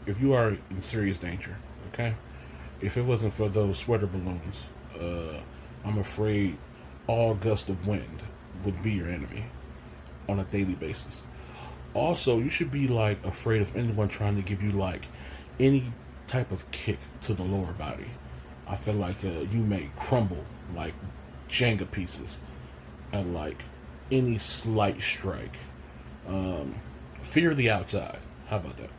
if you are in serious danger, okay. If it wasn't for those sweater balloons, I'm afraid all gust of wind would be your enemy on a daily basis. Also, you should be like afraid of anyone trying to give you like any type of kick to the lower body. I feel like you may crumble like Jenga pieces at like any slight strike. Fear the outside. How about that?